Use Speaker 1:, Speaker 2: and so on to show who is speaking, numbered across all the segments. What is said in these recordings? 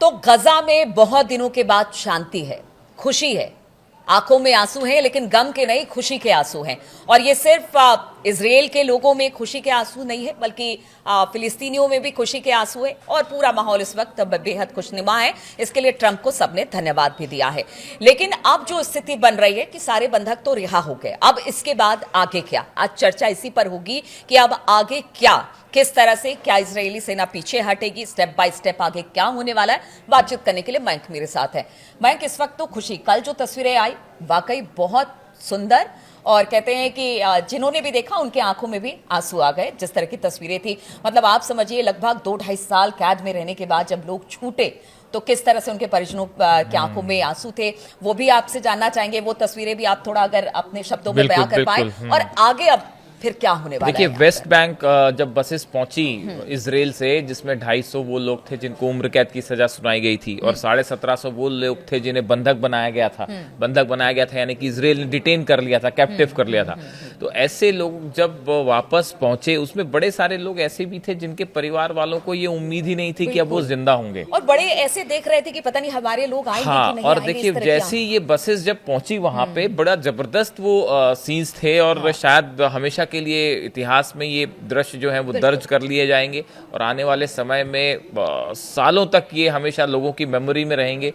Speaker 1: तो गजा में बहुत दिनों के बाद शांति है, खुशी है, आंखों में आंसू हैं, लेकिन गम के नहीं, खुशी के आंसू हैं। और ये सिर्फ इजराइल के लोगों में खुशी के आंसू नहीं है, बल्कि फिलिस्तीनियों में भी खुशी के आंसू है। और पूरा माहौल इस वक्त बेहद खुशनुमा है। इसके लिए ट्रंप को सबने धन्यवाद भी दिया है। लेकिन अब जो स्थिति बन रही है कि सारे बंधक तो रिहा हो गए, अब इसके बाद आगे क्या? आज चर्चा इसी पर होगी कि अब आगे क्या, किस तरह से, क्या इजरायली सेना पीछे हटेगी, स्टेप बाय स्टेप आगे क्या होने वाला है। बातचीत करने के लिए मयंक मेरे साथ है। मयंक, इस वक्त तो खुशी, कल जो तस्वीरें आई वाकई बहुत सुंदर, और कहते हैं कि जिन्होंने भी देखा उनके आंखों में भी आंसू आ गए जिस तरह की तस्वीरें थी। मतलब आप समझिए, लगभग 2-2.5 साल कैद में रहने के बाद जब लोग छूटे तो किस तरह से उनके परिजनों की आंखों में आंसू थे, वो भी आपसे जानना चाहेंगे। वो तस्वीरें भी आप थोड़ा अगर अपने शब्दों में बयां कर पाए, और आगे अब फिर क्या होने वाला है।
Speaker 2: देखिए, वेस्ट बैंक जब बसेस पहुंची इजराइल से, जिसमें 250 वो लोग थे जिनको उम्र कैद की सजा सुनाई गई थी, और 1750 वो लोग थे जिन्हें बंधक बनाया गया था। बंधक बनाया गया था यानी कि इजराइल ने डिटेन कर लिया था, कैप्टिव कर लिया था। तो ऐसे लोग जब वापस पहुंचे, उसमें बड़े सारे लोग ऐसे भी थे जिनके परिवार वालों को ये उम्मीद ही नहीं थी कि अब वो जिंदा होंगे,
Speaker 1: और बड़े ऐसे देख रहे थे कि पता नहीं हमारे लोग आएंगे कि नहीं।
Speaker 2: और देखिए, जैसे ये बसेस जब पहुंची वहां पे, बड़ा जबरदस्त वो सीन्स थे, और शायद हमेशा के लिए इतिहास में ये दृश्य जो है वो दर्ज कर लिए जाएंगे, और आने वाले समय में सालों तक ये हमेशा लोगों की मेमोरी में रहेंगे।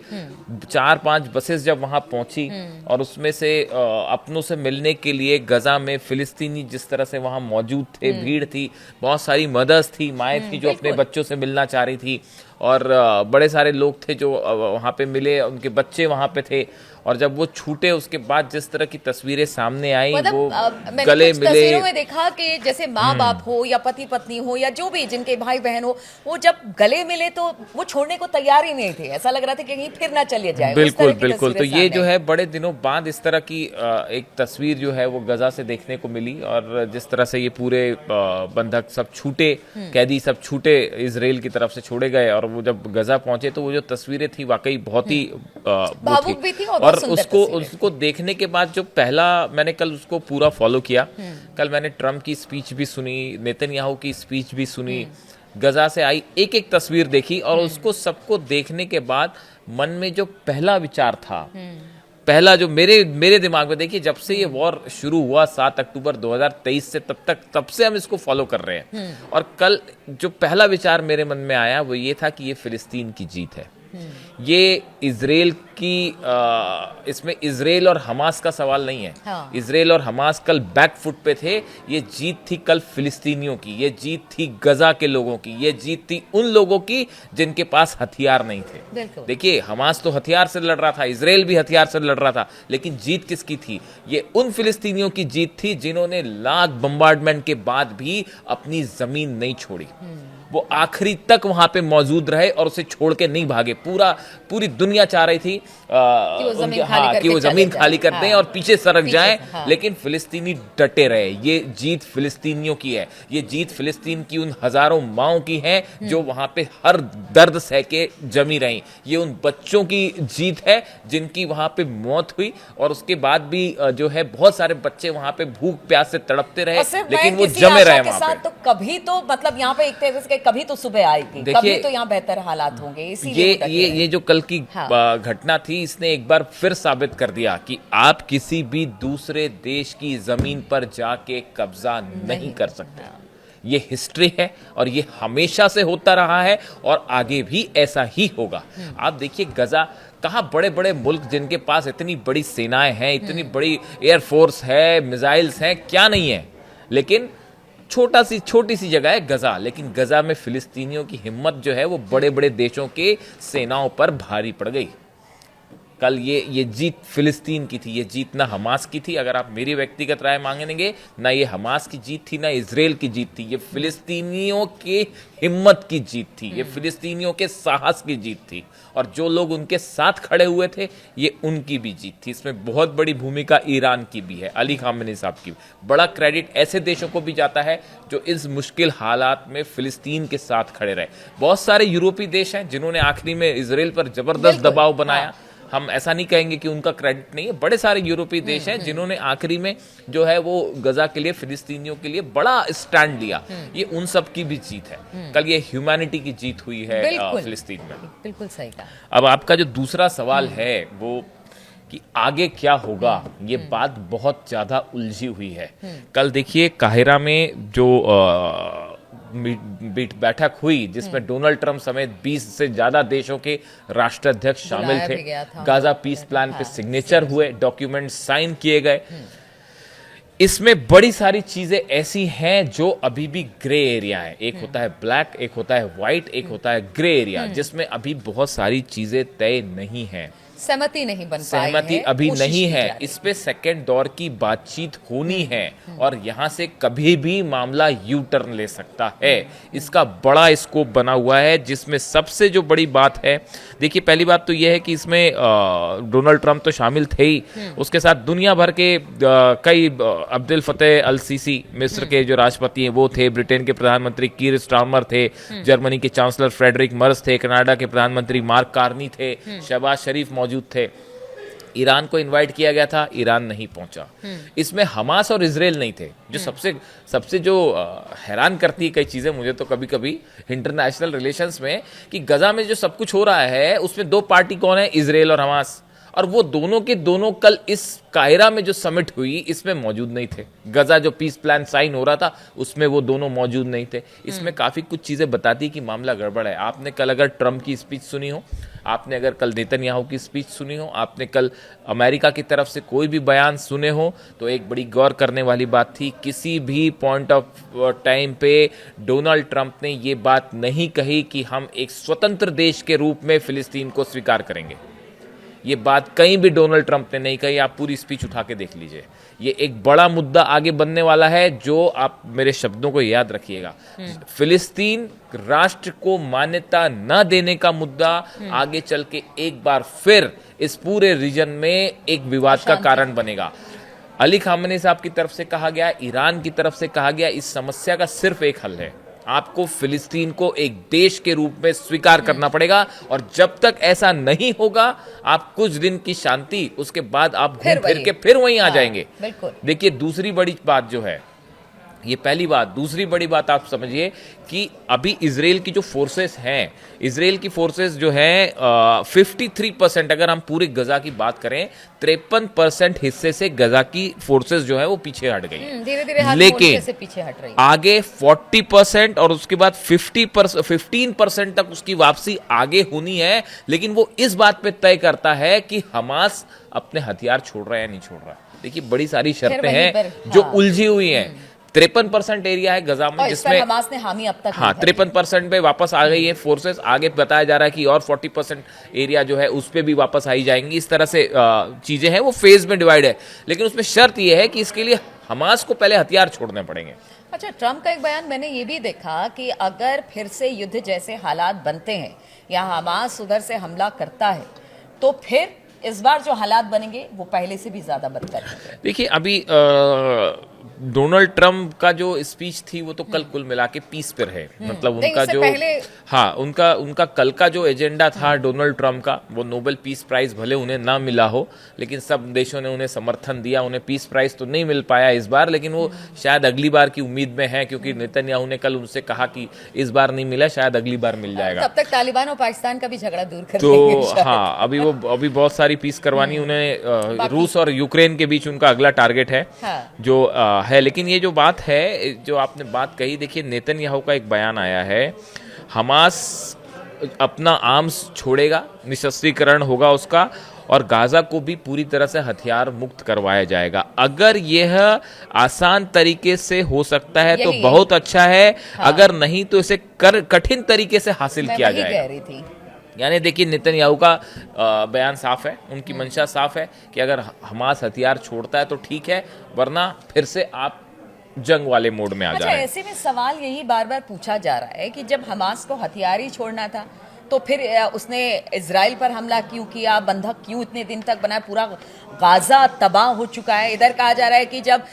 Speaker 2: 4-5 बसेस जब वहां पहुंची, और उसमें से अपनों से मिलने के लिए गजा में फिलिस्तीनी जिस तरह से वहां मौजूद थे, भीड़ थी, बहुत सारी मदर्स थी, माएँ थी जो अपने बच्चों से मिलना चाह रही थी, और बड़े सारे लोग थे जो वहाँ पे मिले, उनके बच्चे वहाँ पे थे। और जब वो छूटे उसके बाद जिस तरह की तस्वीरें सामने आई,
Speaker 1: मतलब,
Speaker 2: वो
Speaker 1: मैंने
Speaker 2: गले
Speaker 1: कुछ
Speaker 2: मिले।
Speaker 1: तस्वीरों में देखा कि जैसे माँ बाप हो या पति पत्नी हो या जो भी जिनके भाई बहन हो, वो जब गले मिले तो वो छोड़ने को तैयार ही नहीं थे। ऐसा लग रहा था कि कहीं फिर ना चले जाए।
Speaker 2: बिल्कुल बिल्कुल। तो ये जो है बड़े दिनों बाद इस तरह की एक तस्वीर जो है वो गजा से देखने को मिली, और जिस तरह से ये पूरे बंधक सब छूटे, कैदी सब छूटे, इजराइल की तरफ से छोड़े गए, और वो जब गजा पहुंचे तो वो जो तस्वीरें थी वाकई बहुत ही
Speaker 1: भावुक भी थी और
Speaker 2: उसको देखने के बाद जो पहला, मैंने कल उसको पूरा फॉलो किया। कल मैंने ट्रम्प की स्पीच भी सुनी, नेतन्याहू की स्पीच भी सुनी, गजा से आई एक एक तस्वीर देखी, और उसको सबको देखने के बाद मन में जो पहला विचार था, पहला जो मेरे दिमाग में, देखिए, जब से ये वॉर शुरू हुआ 7 अक्टूबर 2023 से तब से हम इसको फॉलो कर रहे हैं, और कल जो पहला विचार मेरे मन में आया वो ये था कि ये फिलिस्तीन की जीत है। ये इजराइल की इसमें इजराइल और हमास का सवाल नहीं है।
Speaker 1: हाँ।
Speaker 2: इजराइल और हमास कल बैक फुट पे थे। ये जीत थी कल फिलिस्तीनियों की, ये जीत थी गजा के लोगों की, ये जीत थी उन लोगों की जिनके पास हथियार नहीं थे। देखिए, हमास तो हथियार से लड़ रहा था, इजराइल भी हथियार से लड़ रहा था, लेकिन जीत किसकी थी? ये उन फिलिस्तीनियों की जीत थी जिन्होंने लाख बम्बार्डमेंट के बाद भी अपनी जमीन नहीं छोड़ी। वो आखिरी तक वहां पे मौजूद रहे और उसे छोड़ के नहीं भागे। पूरी दुनिया चाह रही थी कि वो जमीन खाली कर दें और पीछे सरक जाएं, लेकिन फिलिस्तीनी डटे रहे। ये जीत फिलिस्तीनियों की है, ये जीत फिलिस्तीन की उन हजारों माओं की है जो वहां पे हर दर्द सह के जमी रही। ये उन बच्चों की जीत है जिनकी वहां पे मौत हुई, और उसके बाद भी जो है बहुत सारे बच्चे वहां पे भूख प्यास से तड़पते रहे, लेकिन वो जमे रहे वहां पे।
Speaker 1: तो कभी तो, मतलब यहाँ पे एक तरह से कभी तो सुबह आएगी, कभी तो यहाँ बेहतर हालात होंगे।
Speaker 2: ये जो कल की घटना थी, इसने एक बार फिर साबित कर दिया कि आप किसी भी दूसरे देश की जमीन पर जाके कब्जा नहीं कर सकते। ये हिस्ट्री है, और ये हमेशा से होता रहा है, और आगे भी ऐसा ही होगा। आप देखिए, गजा कहाँ बड़े बड़े मुल्क जिनके पास इतनी बड़ी सेनाएं हैं, इतनी बड़ी एयरफोर्स है, मिसाइल्स हैं, क्या नहीं है, लेकिन छोटी सी जगह है गजा। लेकिन गजा में फिलिस्तीनियों की हिम्मत जो है वो बड़े बड़े देशों के सेनाओं पर भारी पड़ गई। कल ये जीत फिलिस्तीन की थी, ये जीत ना हमास की थी। अगर आप मेरी व्यक्तिगत राय मांगेंगे, ना ये हमास की जीत थी, ना इजराइल की जीत थी, ये फिलिस्तीनियों के हिम्मत की जीत थी, ये फिलिस्तीनियों के साहस की जीत थी, और जो लोग उनके साथ खड़े हुए थे ये उनकी भी जीत थी। इसमें बहुत बड़ी भूमिका ईरान की भी है, अली खामेनी साहब की। बड़ा क्रेडिट ऐसे देशों को भी जाता है जो इस मुश्किल हालात में फिलिस्तीन के साथ खड़े रहे। बहुत सारे यूरोपीय देश हैं जिन्होंने आखिरी में इजराइल पर जबरदस्त दबाव बनाया, हम ऐसा नहीं कहेंगे कि उनका क्रेडिट नहीं है, बड़े सारे यूरोपीय देश हैं जिन्होंने आखिरी में जो है वो गजा के लिए, फिलिस्तीनियों के लिए बड़ा स्टैंड लिया। ये उन सब की भी जीत है। कल ये ह्यूमैनिटी की जीत हुई है फिलिस्तीन में।
Speaker 1: बिल्कुल सही कहा।
Speaker 2: अब आपका जो दूसरा सवाल है वो कि आगे क्या होगा, ये बात बहुत ज्यादा उलझी हुई है। कल देखिए काहिरा में जो बैठक हुई जिसमें डोनाल्ड ट्रंप समेत 20 से ज्यादा देशों के राष्ट्राध्यक्ष शामिल थे। गाजा पीस प्लान पे सिग्नेचर हुए, डॉक्यूमेंट साइन किए गए। इसमें बड़ी सारी चीजें ऐसी हैं जो अभी भी ग्रे एरिया है। एक होता है ब्लैक, एक होता है व्हाइट, एक होता है ग्रे एरिया, जिसमें अभी बहुत सारी चीजें तय नहीं है,
Speaker 1: सहमति नहीं बन पाई है,
Speaker 2: सहमति अभी नहीं है। इस पे सेकेंड दौर की बातचीत होनी है और यहां से कभी भी मामला यू टर्न ले सकता है। इसका बड़ा स्कोप बना हुआ है, जिसमें सबसे जो बड़ी बात है, देखिए पहली बात तो यह है कि इसमें डोनाल्ड ट्रंप तो शामिल थे ही, उसके साथ दुनिया भर के कई, अब्दुल फतेह अल सीसी मिस्र के जो राष्ट्रपति हैं वो थे, ब्रिटेन के प्रधानमंत्री कीर स्टारमर थे, जर्मनी के चांसलर फ्रेडरिक मर्ज थे, कनाडा के प्रधानमंत्री मार्क कार्नी थे, शहबाज शरीफ मौजूद थे। ईरान को इनवाइट किया गया था, ईरान नहीं पहुंचा। इसमें हमास और इजराइल नहीं थे। जो सबसे जो हैरान करती है कई चीजें मुझे तो कभी कभी इंटरनेशनल रिलेशंस में, कि गजा में जो सब कुछ हो रहा है उसमें दो पार्टी कौन है, इजराइल और हमास, और वो दोनों के दोनों कल इस काहिरा में जो समिट हुई इसमें मौजूद नहीं थे। गजा जो पीस प्लान साइन हो रहा था उसमें वो दोनों मौजूद नहीं थे। इसमें काफी कुछ चीजें बताती कि मामला गड़बड़ है। आपने कल अगर ट्रंप की स्पीच सुनी हो, आपने अगर कल नेतन्याहू की स्पीच सुनी हो, आपने कल अमेरिका की तरफ से कोई भी बयान सुने हो, तो एक बड़ी गौर करने वाली बात थी, किसी भी पॉइंट ऑफ टाइम पे डोनाल्ड ट्रंप ने ये बात नहीं कही कि हम एक स्वतंत्र देश के रूप में फिलिस्तीन को स्वीकार करेंगे। ये बात कहीं भी डोनाल्ड ट्रंप ने नहीं कही। आप पूरी स्पीच उठा के देख लीजिए। ये एक बड़ा मुद्दा आगे बनने वाला है, जो आप मेरे शब्दों को याद रखिएगा। फिलिस्तीन राष्ट्र को मान्यता न देने का मुद्दा आगे चल के एक बार फिर इस पूरे रीजन में एक विवाद का कारण बनेगा। अली खामेनी साहब की तरफ से कहा गया, ईरान की तरफ से कहा गया, इस समस्या का सिर्फ एक हल है, आपको फिलिस्तीन को एक देश के रूप में स्वीकार करना पड़ेगा। और जब तक ऐसा नहीं होगा, आप कुछ दिन की शांति, उसके बाद आप घूम फिर के फिर वहीं आ जाएंगे। देखिए दूसरी बड़ी बात जो है, ये पहली बात, दूसरी बड़ी बात आप समझिए कि अभी इजराइल की जो फोर्सेस हैं, इजराइल की फोर्सेस जो हैं 53%, अगर हम पूरे गजा की बात करें 53% हिस्से से गजा की फोर्सेस जो है वो पीछे हट गई,
Speaker 1: धीरे-धीरे
Speaker 2: लेकिन
Speaker 1: से पीछे हट रही,
Speaker 2: आगे 40% और उसके बाद 15% तक उसकी वापसी आगे होनी है। लेकिन वो इस बात पे तय करता है कि हमास अपने हथियार छोड़ रहा है या नहीं छोड़ रहा। देखिए बड़ी सारी शर्तें हैं जो उलझी हुई हैं। 53% एरिया है गजा में, जिसमें
Speaker 1: हमास ने हामी अब तक
Speaker 2: 53% पे वापस आ गई है फोर्सेस। आगे बताया जा रहा है कि और 40% एरिया जो है उस पे भी वापस आई जाएंगी। इस तरह से चीजें हैं, वो फेज में डिवाइड है। लेकिन उसमें शर्त यह है कि इसके लिए हमास को पहले हथियार छोड़ने पड़ेंगे।
Speaker 1: अच्छा, ट्रंप का एक बयान मैंने ये भी देखा कि अगर फिर से युद्ध जैसे हालात बनते हैं या हमास उधर से हमला करता है, तो फिर इस बार जो हालात बनेंगे वो पहले से भी ज्यादा बदतर होंगे।
Speaker 2: देखिए अभी डोनाल्ड ट्रंप का जो स्पीच थी वो तो कल कुल मिला के पीस पर है। मतलब उनका जो हाँ उनका कल का जो एजेंडा था डोनाल्ड ट्रंप का, वो नोबेल पीस प्राइज भले उन्हें ना मिला हो, लेकिन सब देशों ने उन्हें समर्थन दिया। उन्हें पीस प्राइज तो नहीं मिल पाया इस बार, लेकिन वो शायद अगली बार की उम्मीद में है, क्योंकि नेतन्याहू ने कल उनसे कहा कि इस बार नहीं मिला, शायद अगली बार मिल जाएगा।
Speaker 1: तब तक तालिबान और पाकिस्तान का भी झगड़ा दूर कर
Speaker 2: तो हाँ, अभी बहुत सारी पीस करवानी उन्हें। रूस और यूक्रेन के बीच उनका अगला टारगेट है जो है। लेकिन ये जो बात है, जो आपने बात कही, देखिए नेतन्याहू का एक बयान आया है, हमास अपना आर्म्स छोड़ेगा, निशस्त्रीकरण होगा उसका, और गाजा को भी पूरी तरह से हथियार मुक्त करवाया जाएगा। अगर यह आसान तरीके से हो सकता है तो बहुत अच्छा है। अगर नहीं तो इसे कठिन तरीके से हासिल किया जाएगा। यानी देखिए नेतन्याहू का बयान साफ है, उनकी मंशा साफ है कि अगर हमास हथियार छोड़ता है तो ठीक है, वरना फिर से आप जंग वाले मोड में आ जा रहे हैं।
Speaker 1: ऐसे में सवाल यही बार बार पूछा जा रहा है कि जब हमास को हथियार ही छोड़ना था तो फिर उसने इजराइल पर हमला क्यों किया, बंधक क्यों इतने दिन तक बनाया, पूरा गाजा तबाह हो चुका है। इधर कहा जा रहा है कि जब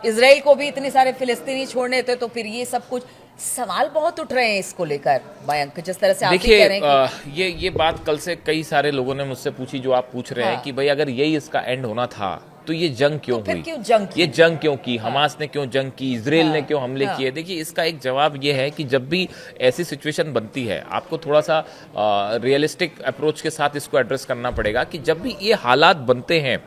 Speaker 1: इजराइल को भी इतने सारे फिलिस्तीनी छोड़ने थे तो फिर ये सब कुछ सवाल बहुत उठ रहे हैं इसको लेकर मयंक, जिस तरह से आप भी
Speaker 2: देखिए
Speaker 1: कह रहे हैं कि
Speaker 2: ये बात कल से कई सारे लोगों ने मुझसे पूछी जो आप पूछ रहे हैं
Speaker 1: हाँ।
Speaker 2: कि भाई अगर यही इसका एंड होना था तो ये जंग क्यों
Speaker 1: फिर
Speaker 2: हुई,
Speaker 1: क्यों जंग की?
Speaker 2: ये जंग क्यों की, हमास ने क्यों जंग की, इजराइल ने
Speaker 1: हाँ,
Speaker 2: क्यों हमले
Speaker 1: हाँ।
Speaker 2: किए। देखिए इसका एक जवाब ये है कि जब भी ऐसी सिचुएशन बनती है आपको थोड़ा सा रियलिस्टिक अप्रोच के साथ इसको एड्रेस करना पड़ेगा कि जब भी ये हालात बनते हैं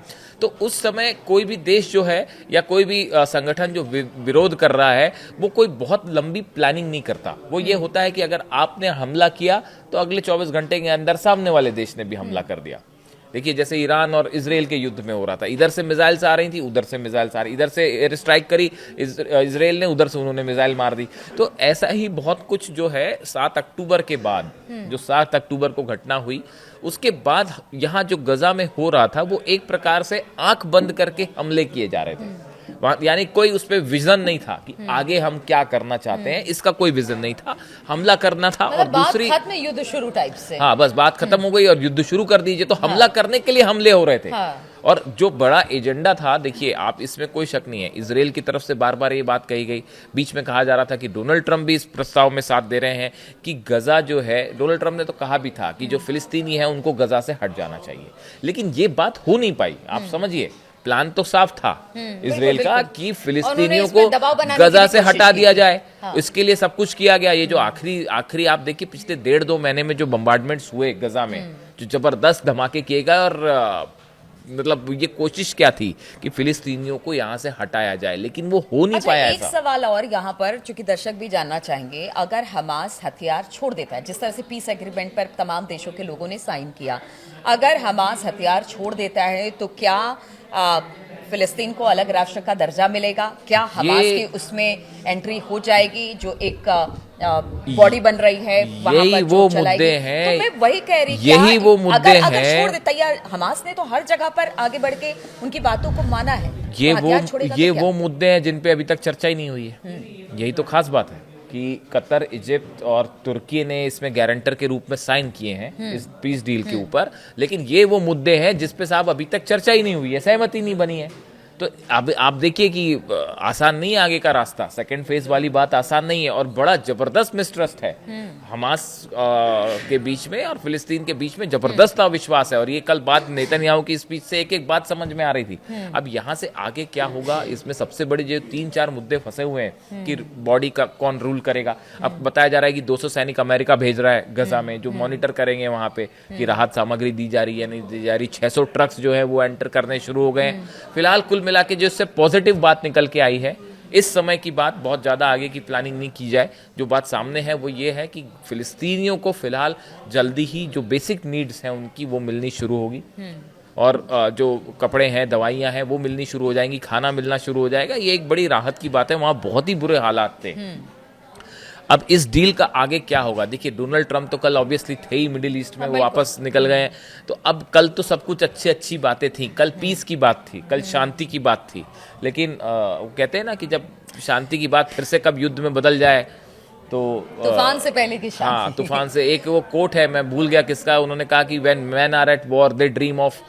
Speaker 2: तो उस समय कोई भी देश जो है या कोई भी संगठन जो विरोध कर रहा है वो कोई बहुत लंबी प्लानिंग नहीं करता। वो ये होता है कि अगर आपने हमला किया तो अगले 24 घंटे के अंदर सामने वाले देश ने भी हमला कर दिया। देखिए जैसे ईरान और इजराइल के युद्ध में हो रहा था, इधर से मिसाइल्स आ रही थी, उधर से मिसाइल्स आ रही, इधर से एयर स्ट्राइक करी इजराइल ने, उधर से उन्होंने मिसाइल मार दी। तो ऐसा ही बहुत कुछ जो है 7 अक्टूबर के बाद, जो 7 अक्टूबर को घटना हुई उसके बाद यहाँ जो गजा में हो रहा था वो एक प्रकार से आंख बंद करके हमले किए जा रहे थे। यानी कोई उस पर विजन नहीं था कि आगे हम क्या करना चाहते हैं, इसका कोई विजन नहीं था, हमला करना था। और दूसरी
Speaker 1: खत्म, युद्ध शुरू टाइप से।
Speaker 2: हाँ बस बात खत्म हो गई और युद्ध शुरू कर दीजिए। तो हमला करने के लिए हमले हो रहे थे। और जो बड़ा एजेंडा था, देखिए आप इसमें कोई शक नहीं है, इजराइल की तरफ से बार बार ये बात कही गई, बीच में कहा जा रहा था कि डोनाल्ड ट्रंप भी इस प्रस्ताव में साथ दे रहे हैं कि गजा जो है, डोनाल्ड ट्रंप ने तो कहा भी था कि जो फिलिस्तीनी है उनको गजा से हट जाना चाहिए, लेकिन ये बात हो नहीं पाई। आप समझिए प्लान तो साफ था इजराइल का कि फिलिस्तीनियों को गजा से हटा दिया जाए। इसके लिए सब कुछ किया गया। ये जो आखिरी आप देखिए पिछले 1.5-2 महीने में जो बम्बार्डमेंट्स हुए गजा में, जो जबरदस्त धमाके किए गए, और मतलब ये कोशिश क्या थी कि फिलिस्तीनियों को यहाँ से हटाया जाए, लेकिन वो हो नहीं पाया।
Speaker 1: एक सवाल और यहाँ पर, चूंकि दर्शक भी जानना चाहेंगे, अगर हमास हथियार छोड़ देता है, जिस तरह से पीस एग्रीमेंट पर तमाम देशों के लोगों ने साइन किया, अगर हमास हथियार छोड़ देता है तो क्या फिलिस्तीन को अलग राष्ट्र का दर्जा मिलेगा? क्या हमास की उसमें एंट्री हो जाएगी जो एक बॉडी बन रही है वहां पर
Speaker 2: वो मुद्दे हैं।
Speaker 1: तो मैं वही कह रही,
Speaker 2: यही वो मुद्दे हैं।
Speaker 1: अगर छोड़ देता, यार हमास ने तो हर जगह पर आगे बढ़ के उनकी बातों को माना है,
Speaker 2: ये वो मुद्दे हैं जिन पे अभी तक चर्चा ही नहीं हुई है। यही तो खास बात है कि कतर, इजिप्ट और तुर्की ने इसमें गारंटर के रूप में साइन किए हैं इस पीस डील के ऊपर, लेकिन ये वो मुद्दे हैं जिस पे साहब अभी तक चर्चा ही नहीं हुई है, सहमति नहीं बनी है। तो अब आप देखिए कि आसान नहीं है आगे का रास्ता, सेकंड फेज वाली बात आसान नहीं है, और बड़ा जबरदस्त मिसट्रस्ट है हमास के बीच में और फिलिस्तीन के बीच में, जबरदस्त अविश्वास है। और ये कल बात नेतन्याहू की स्पीच से एक एक बात समझ में आ रही थी। अब यहाँ से आगे क्या होगा, इसमें सबसे बड़े जो 3-4 मुद्दे फंसे हुए हैं कि बॉडी का कौन रूल करेगा। अब बताया जा रहा है कि 200 सैनिक अमेरिका भेज रहा है गजा में, जो मॉनिटर करेंगे वहां पे कि राहत सामग्री दी जा रही है नहीं दी जा रही। 600 ट्रक्स जो है वो एंटर करने शुरू हो गए। फिलहाल कुल मिला के जो इससे पॉजिटिव बात निकल के आई है, इस समय की बात, बहुत ज्यादा आगे की प्लानिंग नहीं की जाए, जो बात सामने है वो ये है कि फिलिस्तीनियों को फिलहाल जल्दी ही जो बेसिक नीड्स हैं उनकी वो मिलनी शुरू होगी, और जो कपड़े हैं, दवाइयां हैं, वो मिलनी शुरू हो जाएंगी, खाना मिलना शुरू हो जाएगा। ये एक बड़ी राहत की बात है। वहां बहुत ही बुरे हालात थे। अब इस डील का आगे क्या होगा? देखिए डोनाल्ड ट्रंप तो कल ऑब्वियसली थे ही मिडिल ईस्ट में, वो वापस निकल गए हैं। तो अब कल तो सब कुछ अच्छी बातें थी, कल पीस की बात थी, कल शांति की बात थी, लेकिन वो कहते हैं ना कि जब शांति की बात फिर से कब युद्ध में बदल जाए, तो
Speaker 1: तूफान से पहले की शांति।
Speaker 2: हाँ, तूफान से। एक वो कोट है, मैं भूल गया किसका, उन्होंने कहा कि when man are at war they dream of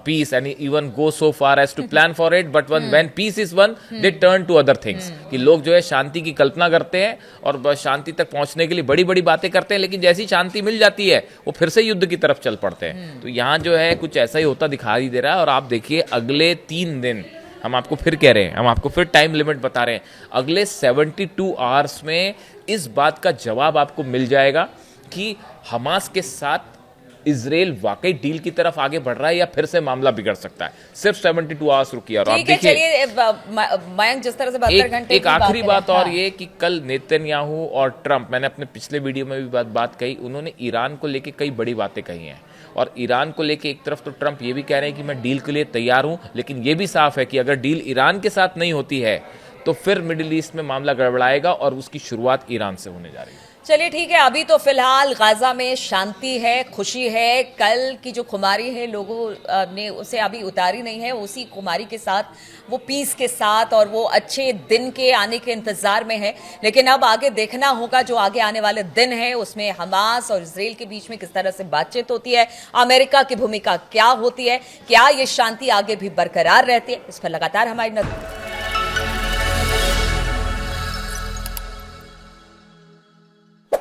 Speaker 2: peace and even go so far as to plan for it, but when peace is won they turn to other things। कि लोग जो है शांति की कल्पना करते हैं और शांति तक पहुंचने के लिए बड़ी बड़ी बातें करते हैं, लेकिन जैसी शांति मिल जाती है वो फिर से युद्ध की तरफ चल पड़ते हैं। तो यहाँ जो है कुछ ऐसा ही होता दिखाई दे रहा है। और आप देखिए अगले 3 दिन, हम आपको फिर कह रहे हैं, हम आपको फिर टाइम लिमिट बता रहे हैं, अगले 72 आवर्स में इस बात का जवाब आपको मिल जाएगा कि हमास के साथ इजराइल वाकई डील की तरफ आगे बढ़ रहा है या फिर से मामला बिगड़ सकता है। सिर्फ 72 आवर्स रुकिए। और आप देखिए
Speaker 1: मयंक, जिस तरह से 72 घंटे
Speaker 2: एक आखिरी बात और ये कि कल नेतन्याहू और ट्रंप, मैंने अपने पिछले वीडियो में भी बात कही, उन्होंने ईरान को लेके कई बड़ी बातें कही हैं। और ईरान को लेके एक तरफ तो ट्रंप ये भी कह रहे हैं कि मैं डील के लिए तैयार हूं, लेकिन ये भी साफ है कि अगर डील ईरान के साथ नहीं होती है तो फिर मिडिल ईस्ट में मामला गड़बड़ाएगा और उसकी शुरुआत ईरान से होने जा रही है।
Speaker 1: चलिए ठीक है, अभी तो फिलहाल गाजा में शांति है, खुशी है। कल की जो खुमारी है लोगों ने उसे अभी उतारी नहीं है, उसी खुमारी के साथ, वो पीस के साथ और वो अच्छे दिन के आने के इंतजार में है। लेकिन अब आगे देखना होगा, जो आगे आने वाले दिन है उसमें हमास और इजराइल के बीच में किस तरह से बातचीत होती है, अमेरिका की भूमिका क्या होती है, क्या ये शांति आगे भी बरकरार रहती है, इस पर लगातार हमारी नजर